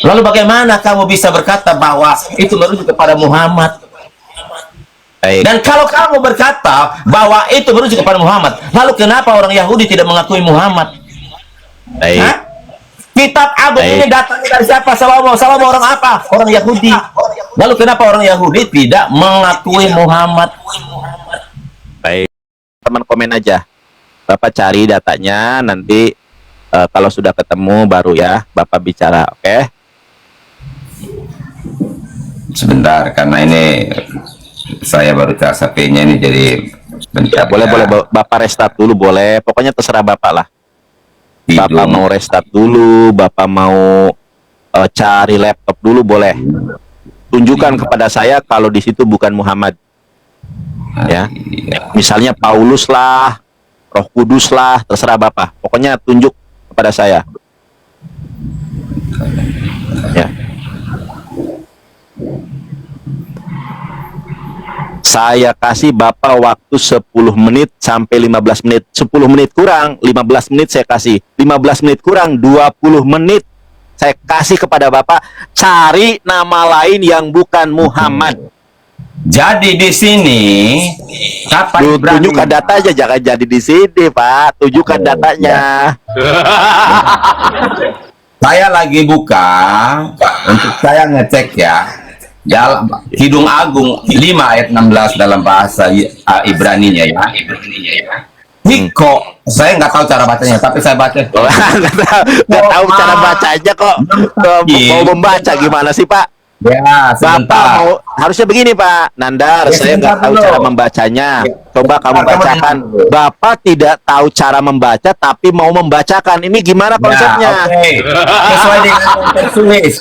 Lalu bagaimana kamu bisa berkata bahwa itu merujuk kepada Muhammad? Baik, Dan kalau kamu berkata bahwa itu merujuk kepada Muhammad, lalu kenapa orang Yahudi tidak mengakui Muhammad? baik, Hah? Kitab Agung baik, ini datangnya dari siapa? Salomo. Salomo orang apa? Orang Yahudi. Lalu kenapa orang Yahudi tidak mengakui Muhammad? baik. Teman komen aja. Bapak cari datanya, nanti kalau sudah ketemu baru ya Bapak bicara, oke? Sebentar, karena ini saya baru cas HP-nya ini, jadi Ya, bentar boleh, ya. boleh. Bapak restart dulu, boleh. Pokoknya terserah Bapak lah. Bapak Hidung. mau restart dulu, Bapak mau cari laptop dulu, boleh. Tunjukkan kepada saya kalau di situ bukan Muhammad, ya. Misalnya Paulus lah, Roh Kudus lah, terserah Bapak. Pokoknya tunjuk kepada saya. Ya. Saya kasih Bapak waktu 10 menit sampai 15 menit. 10 menit kurang, 15 menit saya kasih. 15 menit kurang, 20 menit saya kasih kepada Bapak. Cari nama lain yang bukan Muhammad. Jadi di sini kata Ibrani, Tunjukkan data aja, jangan jadi di sini, Pak. Tunjukkan datanya. saya lagi buka untuk saya ngecek ya. Dalam Kidung Agung 5 ayat 16 dalam bahasa Ibraninya ya. Hiko, saya nggak tahu cara bacanya, tapi saya baca. Oh, nggak tahu cara bacanya kok. Mau membaca gimana sih, Pak? Ya, Bapak sebentar. mau, harusnya begini Pak Nandar, Ya, saya nggak sebentar tahu dulu. cara membacanya. Ya, Coba kamu sebentar, bacakan. kamu- Bapak tidak tahu cara membaca tapi mau membacakan. Ini gimana konsepnya? Ya, oke. Sesuai dengan yang tertulis.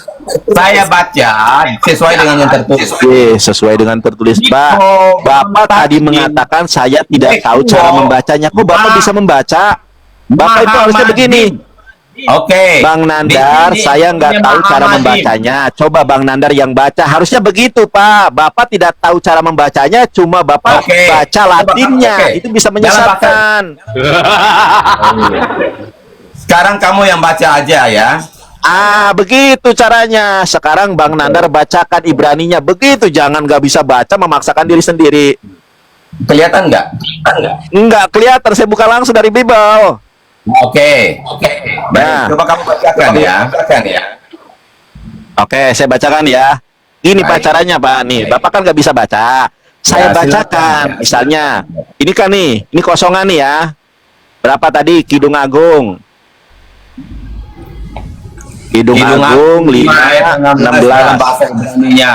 Saya baca sesuai dengan yang tertulis. Oke, sesuai dengan tertulis Pak. Bapak tadi mengatakan saya tidak tahu cara membacanya. Kok Bapak bisa membaca? Bapak itu harusnya begini. Oke. Bang Nandar, Di sini saya nggak tahu cara Muhammadin. membacanya. Coba Bang Nandar yang baca. Harusnya begitu, Pak. Bapak tidak tahu cara membacanya, cuma Bapak Oke. baca Latinnya. Oke. Itu bisa Dalam menyesatkan. Sekarang kamu yang baca aja ya. Begitu caranya. Sekarang Bang Nandar bacakan Ibraninya. Begitu, jangan nggak bisa baca, memaksakan diri sendiri. Kelihatan nggak? Nggak kelihatan, saya buka langsung dari Bible. Oke. Baik, Nah. coba kamu bacakan ya. Oke, saya bacakan ya. Ini Baik. pacarannya, Pak. Nih, Bapak kan nggak bisa baca. Saya Ya, bacakan. silakan. Misalnya, ini kan nih, ini kosongan nih ya. Berapa tadi Kidung Agung? Kidung Agung 5 ayat 16 dalam 16. bahasa Ibraninya.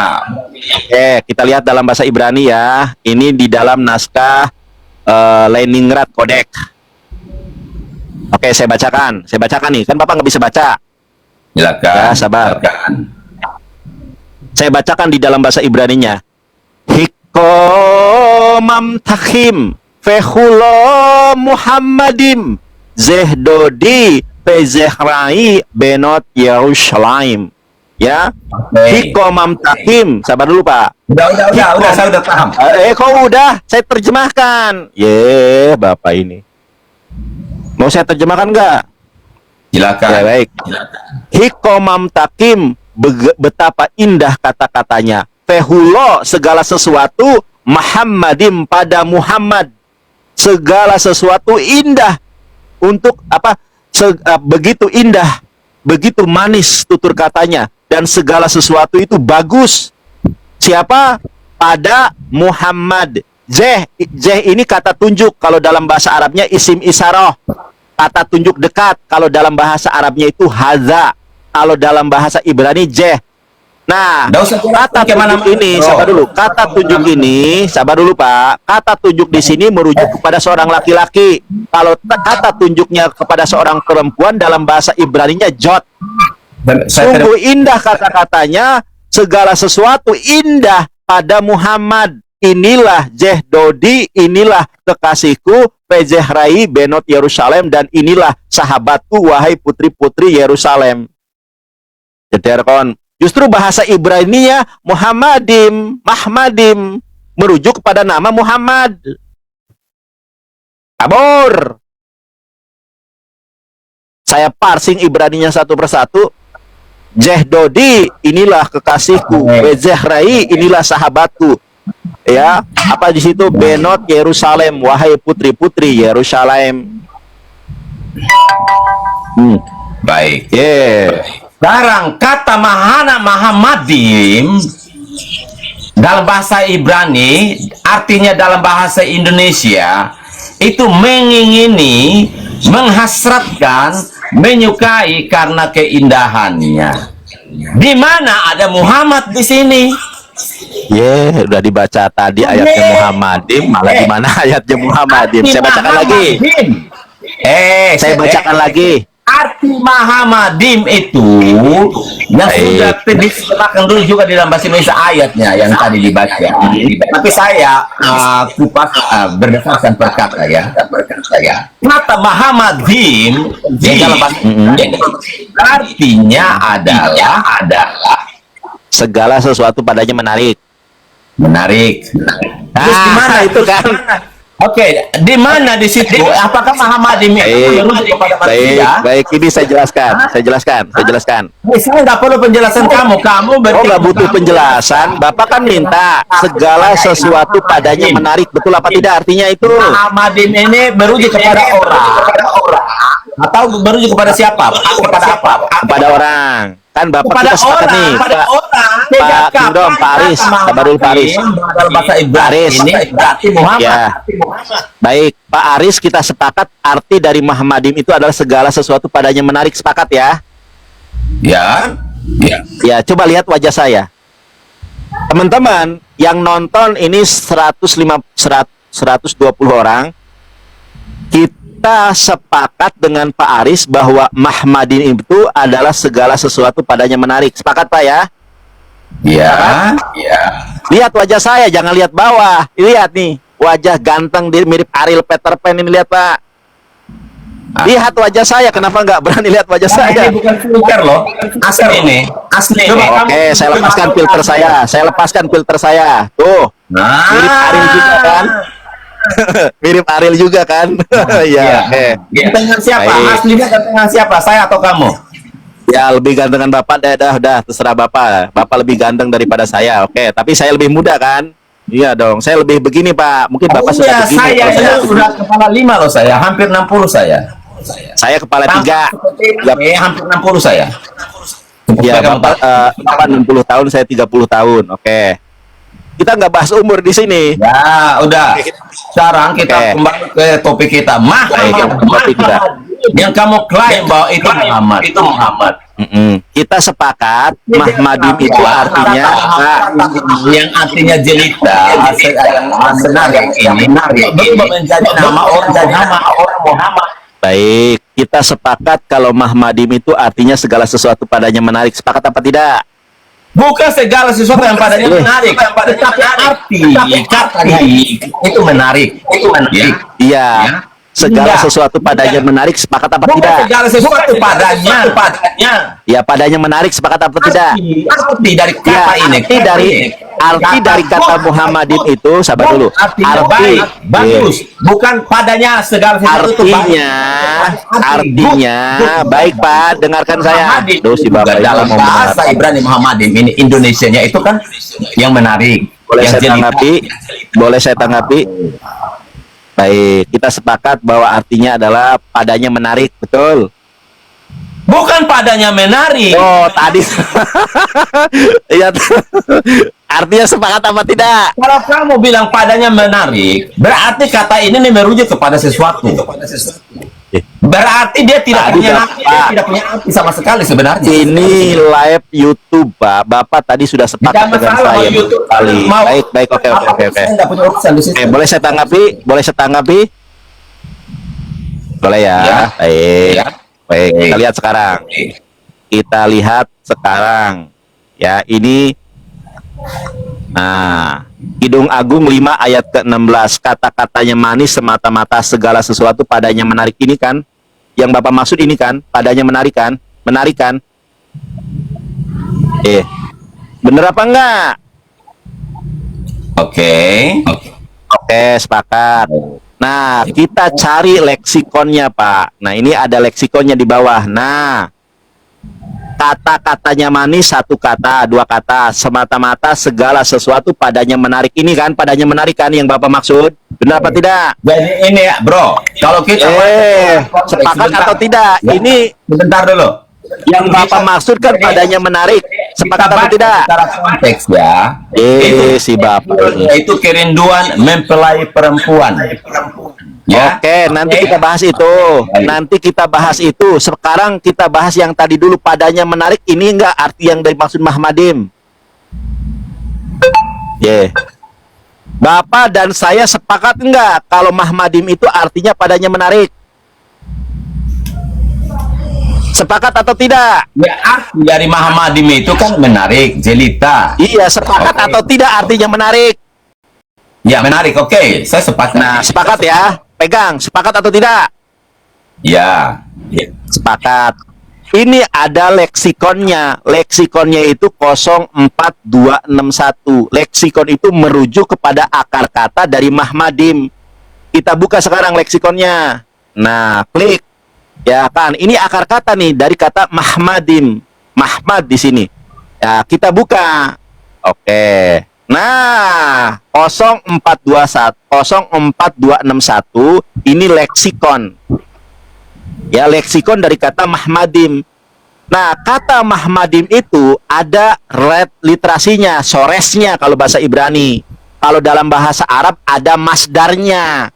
Oke, kita lihat dalam bahasa Ibrani ya. Ini di dalam naskah Leningrad Codex. Oke, saya bacakan. Saya bacakan nih. Kan Bapak nggak bisa baca. Silakan. Ya, sabar. Silakan. Saya bacakan di dalam bahasa Ibraninya. Hikomam takhim fehulo Muhammadim zehdodi pezehrai benot Yerusalem. Ya. Oke. Hikomam takhim. Sabar dulu, Pak. Udah, saya udah paham. Kok udah? Saya terjemahkan. Bapak ini. Mau saya terjemahkan nggak? Silakan. Ya, baik. Hikomam takim, betapa indah kata-katanya. Fehulo, segala sesuatu, Muhammadim, pada Muhammad. Segala sesuatu indah. Untuk apa? Begitu indah, begitu manis tutur katanya. Dan segala sesuatu itu bagus. Siapa? Pada Muhammad. Zeh ini kata tunjuk. Kalau dalam bahasa Arabnya isim isaroh. Kata tunjuk dekat. Kalau dalam bahasa Arabnya itu haza. Kalau dalam bahasa Ibrani jeh. Nah, Nggak usah kata tunjuk ini, sabar dulu. Kata tunjuk ini, sabar dulu Pak. Kata tunjuk di sini merujuk kepada seorang laki-laki. Kalau kata tunjuknya kepada seorang perempuan dalam bahasa Ibraninya jot. Sungguh indah kata-katanya. Segala sesuatu indah pada Muhammad. Inilah Jehdodi, inilah kekasihku, Pezehrai benot Yerusalem, dan inilah sahabatku, wahai putri-putri Yerusalem. Jederkon. Justru bahasa Ibraninya Muhammadim, Mahmadim, merujuk kepada nama Muhammad. Kabur. Saya parsing Ibraninya satu persatu. Jehdodi, inilah kekasihku. Bezehrai, inilah sahabatku. Ya, apa di situ? Benot Yerusalem, wahai putri-putri Yerusalem. Baik. Yeah. Sekarang kata Mahana Mahamadim dalam bahasa Ibrani, artinya dalam bahasa Indonesia, itu mengingini, menghasratkan, menyukai karena keindahannya. Di mana ada Muhammad di sini? Udah dibaca tadi ayatnya Muhammadim, malah di mana ayatnya Muhammadim? Saya bacakan lagi. Saya bacakan lagi. Arti Mahamadim itu yang sudah diterjemahkan dulu juga di dalam bahasa Indonesia ayatnya yang tadi dibaca. Tapi saya kupas berdasarkan perkata ya. Kata Mahamadim di dalam bahasa artinya adalah segala sesuatu padanya menarik. Terus di mana itu kan? Oke, di mana di situ? Apakah Mahamadim itu merujuk kepada manusia? Baik, ini saya jelaskan. Saya nggak perlu penjelasan kamu. Oh, nggak butuh penjelasan. Bapak kan minta segala sesuatu padanya menarik. Betul apa tidak artinya itu? Mahamadim ini merujuk kepada orang. Atau merujuk kepada siapa? Kepada apa? Kepada orang. Kan Bapak Kepada kita sepakat orang, nih, kepada orang. Pak Kingdom, Pak Aris, Pak Barul Paris. Dalam bahasa Ibrani ini berarti Muhammad. Ya. Baik, Pak Aris, kita sepakat arti dari Mahamadim itu adalah segala sesuatu padanya menarik. Sepakat ya? Ya. Ya, coba lihat wajah saya. Teman-teman yang nonton ini 120 orang. Kita sepakat dengan Pak Aris bahwa Mahmadin itu adalah segala sesuatu padanya menarik. Sepakat Pak ya? Ya. Lihat wajah saya, jangan lihat bawah. Lihat nih, wajah ganteng mirip Ariel Peter Pan ini, lihat Pak. Lihat wajah saya, kenapa nggak berani lihat wajah saya? Ini bukan filter loh, asli. Oke, saya lepaskan filter saya. Tuh, mirip Ariel juga kan? Mirip Ariel juga kan? Ya, oke. Gantengan siapa? Aslinya gantengan siapa? Saya atau kamu? Ya, lebih gantengan Bapak, dah terserah Bapak. Bapak lebih ganteng daripada saya, oke. Tapi saya lebih muda kan? Iya dong, saya lebih begini Pak. Mungkin Bapak sudah begini. Saya sudah kepala 5 loh saya, hampir 60 saya. Saya kepala 3. Hampir 60 saya. Ya, Bapak 60 tahun, saya 30 tahun. Oke. Kita nggak bahas umur di sini. Ya, udah. Sekarang kita kembali ke topik kita. Yang kamu klaim bahwa itu Muhammad. Kita sepakat Mahmadim itu artinya yang artinya jelita, yang berubah menjadi nama orang Muhammad. Baik, kita sepakat kalau Mahmadim itu artinya segala sesuatu padanya menarik. Sepakat apa tidak? Bukan segala sesuatu yang padanya menarik, tetapi arti kata itu menarik. Iya. Segala sesuatu padanya menarik, sepakat apa Bukan tidak? segala sesuatu padanya. Ya, padanya menarik, sepakat apa tidak? Arti dari kata ini. Arti dari kata Muhammadin itu, sabar dulu. Arti bagus. Bukan padanya segala sesuatu. Artinya, baik Pak, dengarkan saya. Tuh si Bapak dalam bahasa Ibrani Muhammadin ini Indonesianya itu kan yang menarik. Boleh saya tanggapi? Baik, kita sepakat bahwa artinya adalah padanya menarik, betul? Bukan padanya menarik. Oh, tadi. Iya. Artinya sepakat apa tidak? Kalau kamu bilang padanya menarik, berarti kata ini merujuk kepada sesuatu. Berarti dia tidak punya arti sama sekali sebenarnya. Ini live YouTube, Pak. Bapak tadi sudah sepakat dengan saya. Baik, oke. Boleh saya tanggapi? Boleh ya? Baik, kita lihat sekarang. Ya, ini Kidung Agung 5 ayat ke-16, kata-katanya manis semata-mata segala sesuatu padanya menarik ini kan? Yang Bapak maksud ini kan? Padanya menarik kan? Bener apa enggak? Oke, sepakat. Nah, kita cari leksikonnya, Pak. Nah, ini ada leksikonnya di bawah. Nah, kata-katanya manis, satu kata, dua kata, semata-mata segala sesuatu padanya menarik. Ini kan padanya menarik kan yang Bapak maksud? Benar apa tidak? Jadi ini ya, bro, kalau kita Sepakat atau tidak? Ya, Ini sebentar dulu. yang Bapak maksud kan padanya menarik. Sepakat atau tidak? Secara konteks ya. Si Bapak ini. Itu kerinduan mempelai perempuan. Ya. Oke, nanti kita bahas itu. Nanti kita bahas itu. Sekarang kita bahas yang tadi dulu, padanya menarik. Ini enggak arti yang dari maksud Mahmadim. Bapak dan saya sepakat enggak kalau Mahmadim itu artinya padanya menarik? Sepakat atau tidak? Ya, arti dari Mahamadim itu kan menarik, jelita. Iya, sepakat atau tidak artinya menarik? Ya, menarik. Oke, saya sepakat. Nah, sepakat ya. Pegang, sepakat atau tidak? Ya. Sepakat. Ini ada leksikonnya. Leksikonnya itu 04261. Leksikon itu merujuk kepada akar kata dari Mahmadim. Kita buka sekarang leksikonnya. Nah, klik. Ya kan, ini akar kata nih dari kata Mahmadim. Mahmad di sini. Ya, kita buka. Oke. Nah, 04261 ini leksikon. Ya, leksikon dari kata Mahmadim. Nah, kata Mahmadim itu ada literasinya, soresnya kalau bahasa Ibrani. Kalau dalam bahasa Arab ada masdarnya.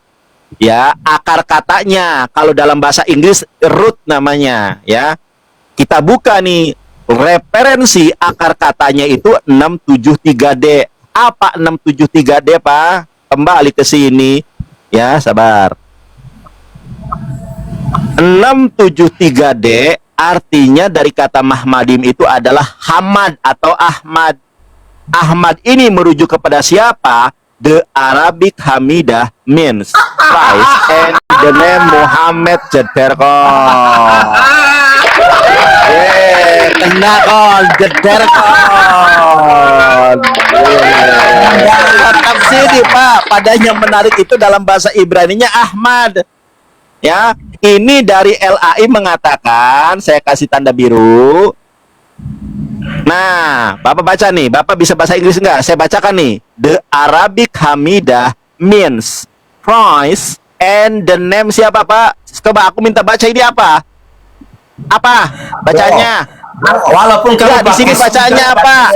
Ya, akar katanya. Kalau dalam bahasa Inggris root namanya, ya. Kita buka nih referensi akar katanya itu 673D. Apa 673D, Pak? Kembali ke sini. Ya, sabar. 673D artinya dari kata Mahmadim itu adalah Hamad atau Ahmad. Ahmad ini merujuk kepada siapa? The Arabic Hamidah means Christ and the name Muhammad Jederkon. Kena kon, Jederkon. Tafsir Pak, padanya menarik itu dalam bahasa Ibraninya Ahmad. Ya, ini dari LAI mengatakan, saya kasih tanda biru. Nah, Bapak baca nih, Bapak bisa bahasa Inggris enggak? Saya bacakan nih. The Arabic Hamidah means Christ and the name siapa, Pak? Coba aku minta baca ini apa? Apa? Bacanya? Walaupun Enggak, di sini bacaannya apa?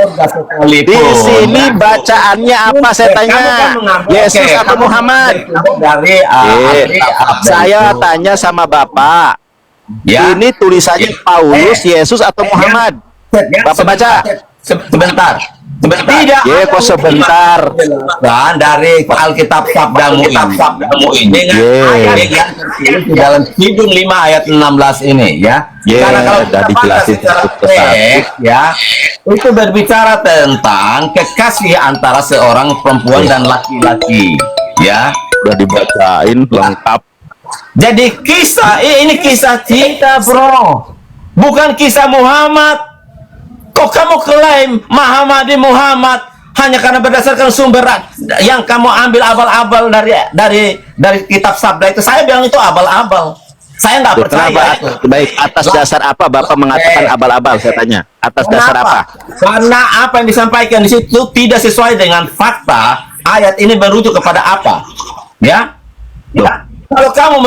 Di sini bacaannya apa? Saya tanya. Yesus atau Muhammad? Saya tanya sama Bapak. Ya. Ini tulisannya Paulus, Yesus atau Muhammad? Bapak baca. Sebentar. Tidak. Ya, kok sebentar. Dan dari Alkitab Sabdamu ini dengan ayat yang tertulis di dalam Kidung 5 ayat 16 ini, ya. Karena kalau udah kita baca dijelasin secara satu teks, ya, itu berbicara tentang kekasih antara seorang perempuan dan laki-laki, ya. Udah dibacain lengkap. Jadi ini kisah cinta, bro, bukan kisah Muhammad. Kok kamu klaim Muhammad hanya karena berdasarkan sumber yang kamu ambil abal-abal dari kitab sabda itu? Saya bilang itu abal-abal. Saya nggak percaya. Baik, atas dasar apa Bapak mengatakan abal-abal? Saya tanya. Atas dasar apa? Karena apa yang disampaikan di situ tidak sesuai dengan fakta. Ayat ini merujuk kepada apa? Ya. Kalau kamu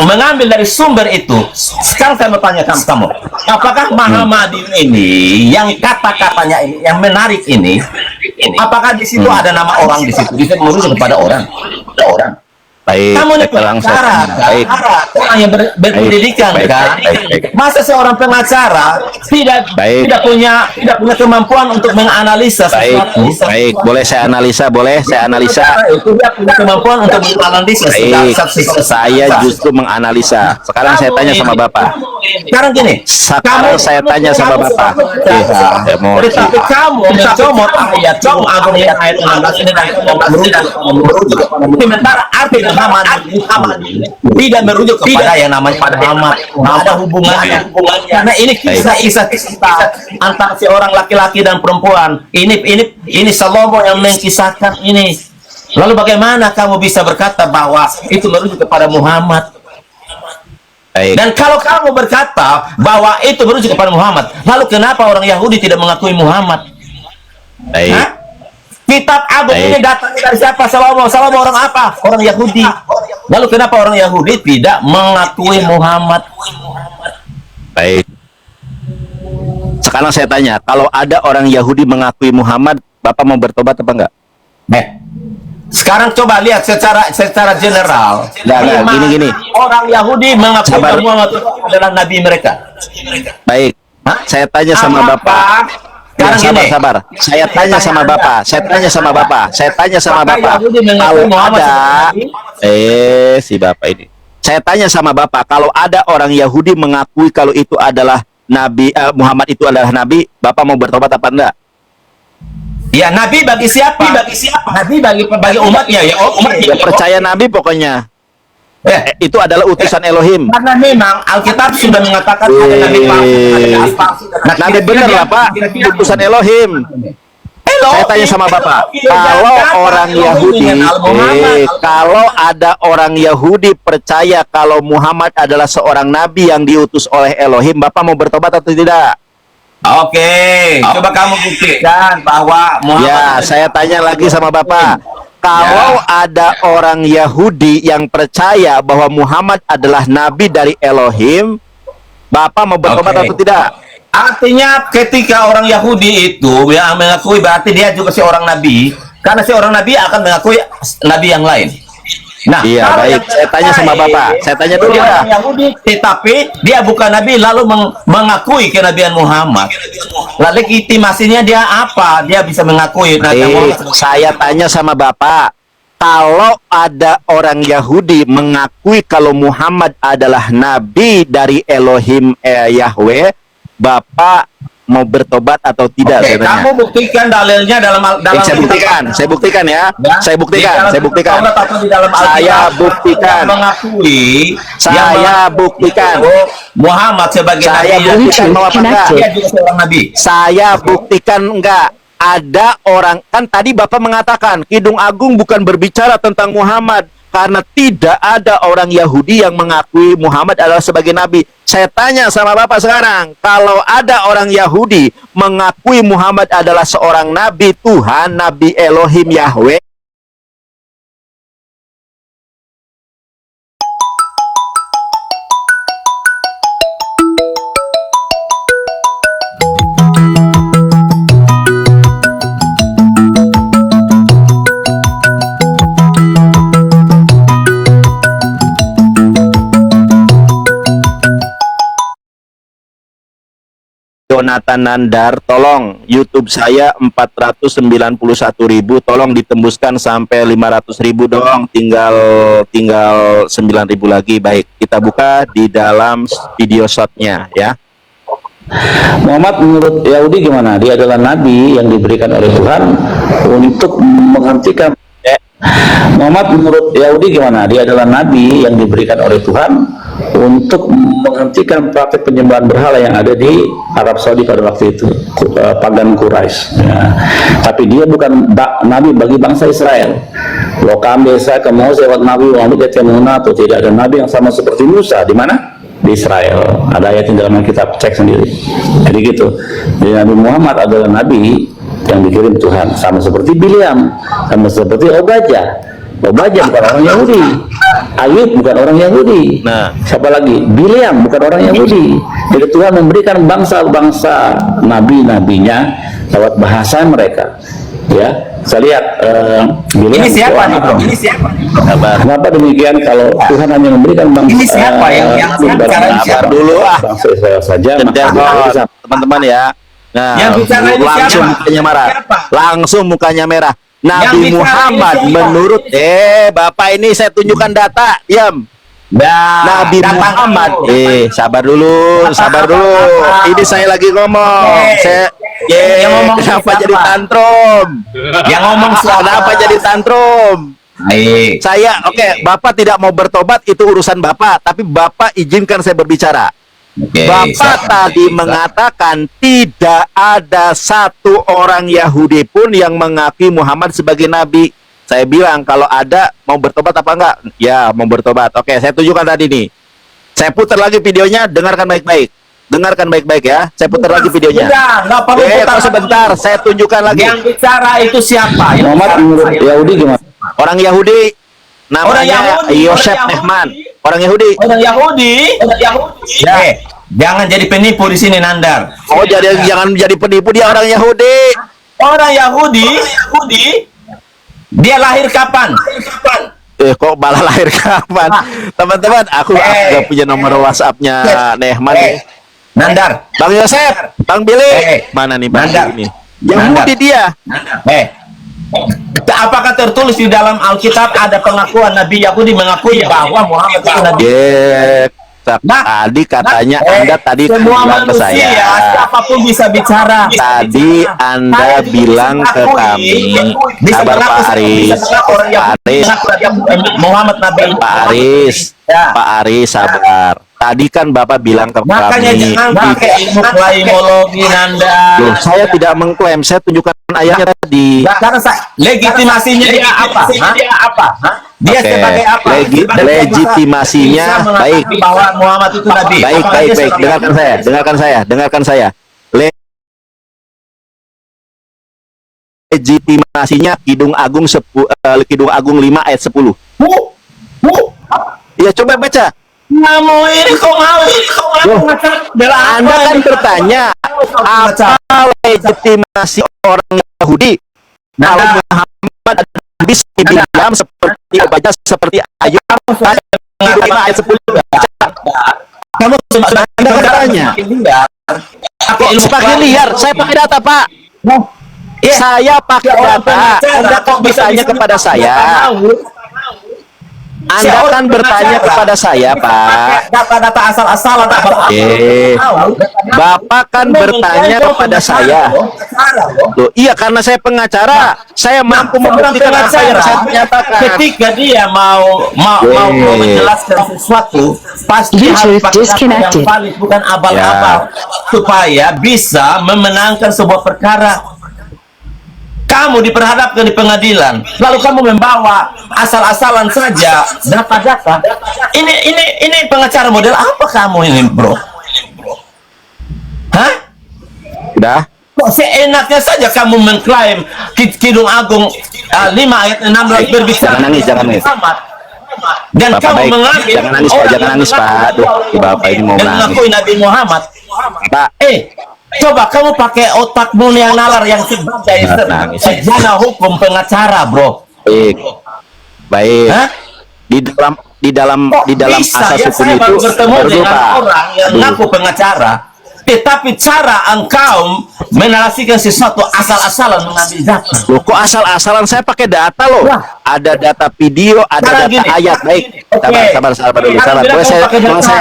mengambil dari sumber itu, sekarang saya mau tanya kamu, apakah Mahamadim ini, yang kata-katanya ini, yang menarik ini, apakah di situ ada nama orang di situ? Bisa merujuk kepada orang. Baik, Kamu ini pengacara, orang yang berpendidikan, kan? Masa seorang pengacara tidak punya kemampuan untuk menganalisa sesuatu? Baik, boleh saya analisa, Tidak punya kemampuan untuk menganalisa. Baik, saya justru menganalisa. Sekarang saya tanya sama Bapak. Sekarang gini, saya tanya sama Bapak. Tetapi kamu mencomot ayat, kamu agungkan ayat 16 ini dan merujuk. Sementara arti Muhammad tidak merujuk kepada yang namanya Muhammad. Ada hubungannya. Karena ini kisah antara seorang laki-laki dan perempuan. Ini Salomo yang mengkisahkan ini. Lalu bagaimana kamu bisa berkata bahwa itu merujuk kepada Muhammad? Baik. Dan kalau kamu berkata bahwa itu merujuk kepada Muhammad, lalu kenapa orang Yahudi tidak mengakui Muhammad? Baik. Hah? Kitab Agung Baik. ini datang dari siapa? Salomo. Salomo orang apa? Orang Yahudi. Lalu kenapa orang Yahudi tidak mengakui Muhammad? Baik. Sekarang saya tanya, kalau ada orang Yahudi mengakui Muhammad, Bapak mau bertobat apa enggak? Sekarang coba lihat secara general. Nah, gini. Orang Yahudi mengakui Sabar. bahwa Muhammad adalah nabi mereka. Baik. Hah? Saya tanya sama Bapak. Sekarang Ya, gini. sabar. Saya tanya sama Bapak. Apakah Yahudi mengakui Kalau Muhammad ada, sebagai nabi? si Bapak ini. Saya tanya sama Bapak, kalau ada orang Yahudi mengakui kalau itu adalah nabi, Muhammad itu adalah nabi, Bapak mau bertobat apa enggak? Ya, nabi bagi siapa? Nabi bagi umatnya ya. Ya percaya nabi pokoknya. Itu adalah utusan Elohim. Karena memang Alkitab sudah mengatakan ada nabi palsu, ada nabi palsu. Nabi benar lah Pak, utusan Elohim. Saya tanya sama Bapak, kalau orang Yahudi, kalau ada orang Yahudi percaya kalau Muhammad adalah seorang nabi yang diutus oleh Elohim, Bapak mau bertobat atau tidak? Oke, coba kamu buktikan bahwa Muhammad. Ya, saya tanya lagi sama Bapak. Kalau ada orang Yahudi yang percaya bahwa Muhammad adalah nabi dari Elohim, Bapak mau bertobat atau tidak? Artinya ketika orang Yahudi itu yang mengakui, berarti dia juga seorang nabi. Karena seorang nabi akan mengakui nabi yang lain. Nah, iya, baik. Saya tanya sama Bapak. Saya tanya dulu ya. Orang Yahudi, tetapi dia bukan nabi lalu mengakui kenabian Muhammad. Lalu legitimasinya dia apa? Dia bisa mengakui Nabi Muhammad. Saya tanya sama Bapak, kalau ada orang Yahudi mengakui kalau Muhammad adalah nabi dari Elohim Yahweh, Bapak mau bertobat atau tidak? Oke, saya tanya. kamu buktikan dalilnya dalam Saya buktikan ya. Saya buktikan. Saya buktikan. Mengakui. Saya buktikan. Muhammad sebagai Saya nabi. buktikan mau apa enggak? Dia juga seorang nabi. Saya buktikan enggak. Ada orang, kan tadi Bapak mengatakan Kidung Agung bukan berbicara tentang Muhammad karena tidak ada orang Yahudi yang mengakui Muhammad adalah sebagai nabi. Saya tanya sama Bapak sekarang, kalau ada orang Yahudi mengakui Muhammad adalah seorang nabi Tuhan, nabi Elohim Yahweh, Jonathan Nandar, tolong YouTube saya 491.000, tolong ditembuskan sampai 500.000 dong, tinggal 9.000 lagi. Baik, kita buka di dalam video shotnya ya. Muhammad menurut Yahudi gimana? Dia adalah nabi yang diberikan oleh Tuhan untuk menghentikan. Muhammad menurut Yahudi gimana? Dia adalah nabi yang diberikan oleh Tuhan untuk menghentikan praktek penyembahan berhala yang ada di Arab Saudi pada waktu itu, pagan Quraisy. Ya. Tapi dia bukan nabi bagi bangsa Israel. Lokam desa kamu lewat nabi Muhammad atau tidak ada nabi yang sama seperti Musa di mana? Di Israel. Ada ayat di dalam kitab, cek sendiri. Jadi gitu. Jadi Nabi Muhammad adalah nabi yang dikirim Tuhan, sama seperti Bileam, sama seperti Obadjah. Obadjah bukan orang Yahudi, Ayub bukan orang Yahudi. Nah, siapa lagi? Bileam bukan orang Yahudi. Jadi Tuhan memberikan bangsa-bangsa nabi-nabinya lewat bahasa mereka. Ya, saya lihat Bileam. Ini siapa nih, Bro? Ini siapa? Kenapa demikian? Kalau Tuhan hanya memberikan bangsa Ini siapa yang sabar dulu bangsa Israel saja, maka teman-teman ya. Nah, yang bicara ini langsung siapa? mukanya merah. Siapa? Langsung mukanya merah. Nabi Yang bicara Muhammad ini siapa? menurut Bapak ini saya tunjukkan data, diam. Nabi Muhammad, sabar dulu. Ini saya lagi ngomong. Yang ngomong Kenapa siapa? jadi tantrum? Yang ngomong siapa? Kenapa jadi tantrum? Baik. Saya Bapak tidak mau bertobat itu urusan Bapak, tapi Bapak izinkan saya berbicara. Oke, Bapak tadi mengatakan tidak ada satu orang Yahudi pun yang mengakui Muhammad sebagai nabi. Saya bilang kalau ada mau bertobat apa enggak? Ya, mau bertobat. Oke, saya tunjukkan tadi nih. Saya putar lagi videonya, dengarkan baik-baik. Dengarkan baik-baik ya. Saya putar lagi videonya. Nggak perlu putar Sebentar, saya tunjukkan lagi. Yang bicara itu siapa? Muhammad menurut Yahudi gimana? Orang Yahudi Orang namanya Yahudi, Yosef orang Nehman. Orang Yahudi. Orang Yahudi. Ya. Jangan jadi penipu di sini, Nandar. Oh, jangan jadi penipu, dia orang Yahudi. Orang Yahudi, dia lahir kapan? Kok malah lahir kapan? Teman-teman, aku nggak punya nomor WhatsApp-nya Nehman nih. Nandar, Bang Yosef, Bang Billy, mana nih Bang Nandar. ini? Yahudi dia. Apakah tertulis di dalam Alkitab ada pengakuan Nabi Yahudi mengakui bahwa Muhammad itu Nabi? Tadi katanya Anda tadi semua bilang ke manusia, saya. siapapun bisa bicara. Tadi Anda bilang ke kami, sabar Pak Aris, Muhammad Nabi. Pak Aris, Pak Aris sabar. Tadi kan Bapak bilang ke Makanya kami, jangan pakai ilmu klaimologi, Nanda. loh, saya tidak mengklaim, saya tunjukkan ayatnya tadi. Karena legitimasinya dia apa? Dia Oke, sebagai apa? legitimasinya Bisa mengatakan baik. bahwa Muhammad itu Nabi. Baik, Apakah baik, dia baik. sebagai- Dengarkan saya. Legitimasinya Kidung Agung 5 ayat 10. Ya, coba baca. Kamu ini kok mau? Anda kan bertanya, apa legitimasi orang Yahudi? Kalau Muhammad bisa dibilang seperti baca seperti ayat 5 ayat 10. Kamu Anda bertanya. Pakai liar, saya pakai data, Pak. Saya pakai data. Anda kok bertanya kepada saya? Anda kan bertanya kepada saya, Pak. Data-data asal-asalan. Bapak kan bertanya kepada saya. Loh, iya, karena saya pengacara, saya mampu membuktikan apa yang saya nyatakan. Ketika dia mau menjelaskan sesuatu, pasti harus pakai data yang valid, bukan abal-abal, supaya bisa memenangkan sebuah perkara. Kamu diperhadapkan di pengadilan, lalu kamu membawa asal-asalan saja data-data. Ini pengacara model apa kamu ini, bro? Hah? Udah. Kok seenaknya saja kamu mengklaim Kidung Agung 5 ayat 16 berbicara. Jangan nangis. Dan Bapak kamu baik, mengambil jangan nangis, Pak. Aduh, Bapak ini mau dan nangis. mengakui Nabi Muhammad. Pak, Coba kamu pakai otakmu yang nalar yang sebagai sarjana hukum pengacara, bro. Baik. Hah? Di dalam Bisa, asas ya, hukum saya itu baru bertemu baru dengan Pak. orang yang ngaku pengacara, tetapi cara engkau menarasikan sesuatu asal-asalan mengambil data. Loh, kok asal-asalan? Saya pakai data loh. Wah. Ada data video, ada Sekarang data gini. ayat. Baik. Oke. Sabar dulu. Sekarang Boleh kamu saya pakai data.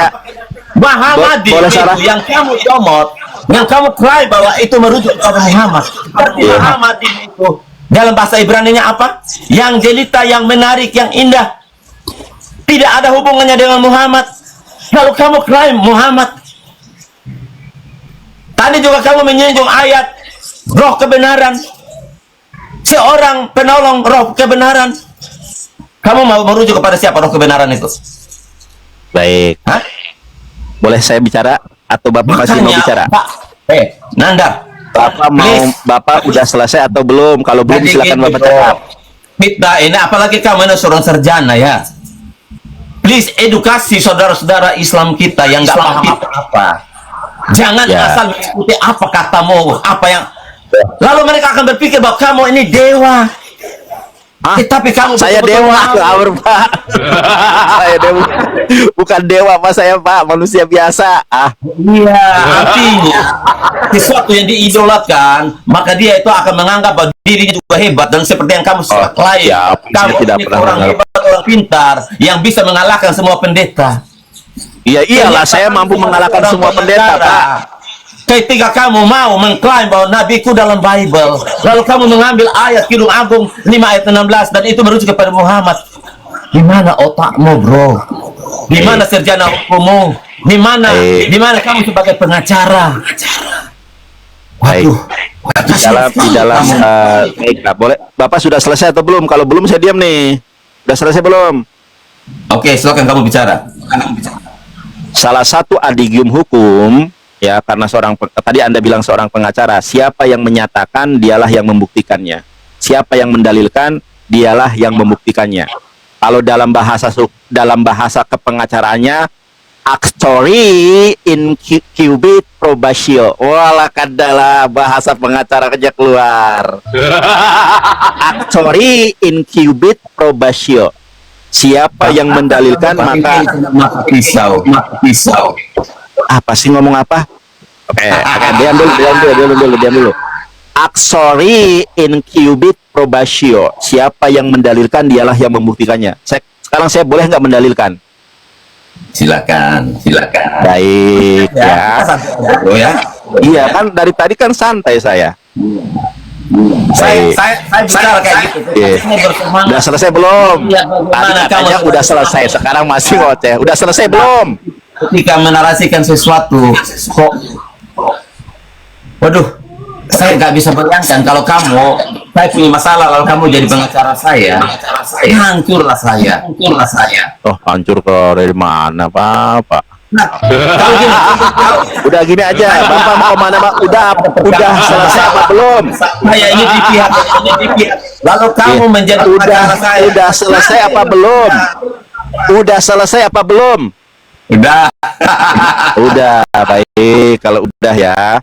Muhammadi boleh itu salah? yang kamu comot, yang kamu klaim bahwa itu merujuk kepada Muhammad. Tapi Muhammadi itu dalam bahasa Ibrani-nya apa? Yang jelita, yang menarik, yang indah. Tidak ada hubungannya dengan Muhammad. Lalu kamu klaim Muhammad. Tadi juga kamu menyinggung ayat roh kebenaran. Seorang penolong roh kebenaran. Kamu mau merujuk kepada siapa roh kebenaran itu? Baik. Hah? Boleh saya bicara atau Bapak masih mau bicara? Pak, Nanda, Bapak udah selesai atau belum? Kalau belum silakan Bapak cakap. Fitnah ini apalagi kamu ini seorang sarjana ya. Please edukasi saudara-saudara Islam kita yang nggak paham apa-apa. Jangan asal mengikuti apa katamu, apa yang lalu mereka akan berpikir bahwa kamu ini dewa. Tapi kamu Saya dewa, ngawur Pak. Saya dewa, bukan dewa Pak, saya Pak, manusia biasa. Iya, artinya sesuatu yang diidolakan, maka dia itu akan menganggap bahwa dirinya juga hebat dan seperti yang kamu klaim. Kamu tidak ini pernah orang hebat, orang pintar yang bisa mengalahkan semua pendeta. Iya, iyalah, saya mampu mengalahkan semua pendeta, Pak. Ketika kamu mau mengklaim bahwa nabiku dalam Bible, lalu kamu mengambil ayat Kidung Agung 5 ayat 16 dan itu merujuk kepada Muhammad. Di mana otakmu, bro? Di mana sarjana hukummu? Di mana kamu sebagai pengacara? Waduh. Di dalam baik, boleh. Bapak sudah selesai atau belum? Kalau belum saya diam nih. Sudah selesai belum? Oke, silakan kamu bicara. salah satu adigium hukum, ya, karena tadi Anda bilang seorang pengacara, siapa yang menyatakan dialah yang membuktikannya. Siapa yang mendalilkan dialah yang membuktikannya. Kalau dalam bahasa kepengacaraannya, actori in cubit probatio. Walah kadalah bahasa pengacara kerja keluar. Actori in cubit probatio. Siapa yang mendalilkan maka pisau. apa sih ngomong apa? Oke, diam dulu. Actori in cubit probatio. Siapa yang mendalilkan dialah yang membuktikannya. Sekarang saya boleh nggak mendalilkan? Silakan. Baik ya. Oh ya. Iya kan dari tadi kan santai saya. Saya bicara kayak gitu. Iya. Ini bersemangat. Udah selesai belum? Iya, Tadi katanya udah selesai, sekarang masih ngoceh. Udah selesai belum? Ketika menarasikan sesuatu, kok, waduh, saya nggak bisa bayangkan kalau saya punya masalah, kalau kamu jadi pengacara saya, hancurlah saya. Oh, hancur ke dari mana, Pak? Nah, kalau gini, Udah gini aja, Bapak mau kemana, Pak? Udah selesai apa belum? saya ini di pihak. Lalu kamu menjadi pengacara saya. Udah selesai apa belum? Udah selesai apa belum? Udah. Udah, baik. Kalau udah ya,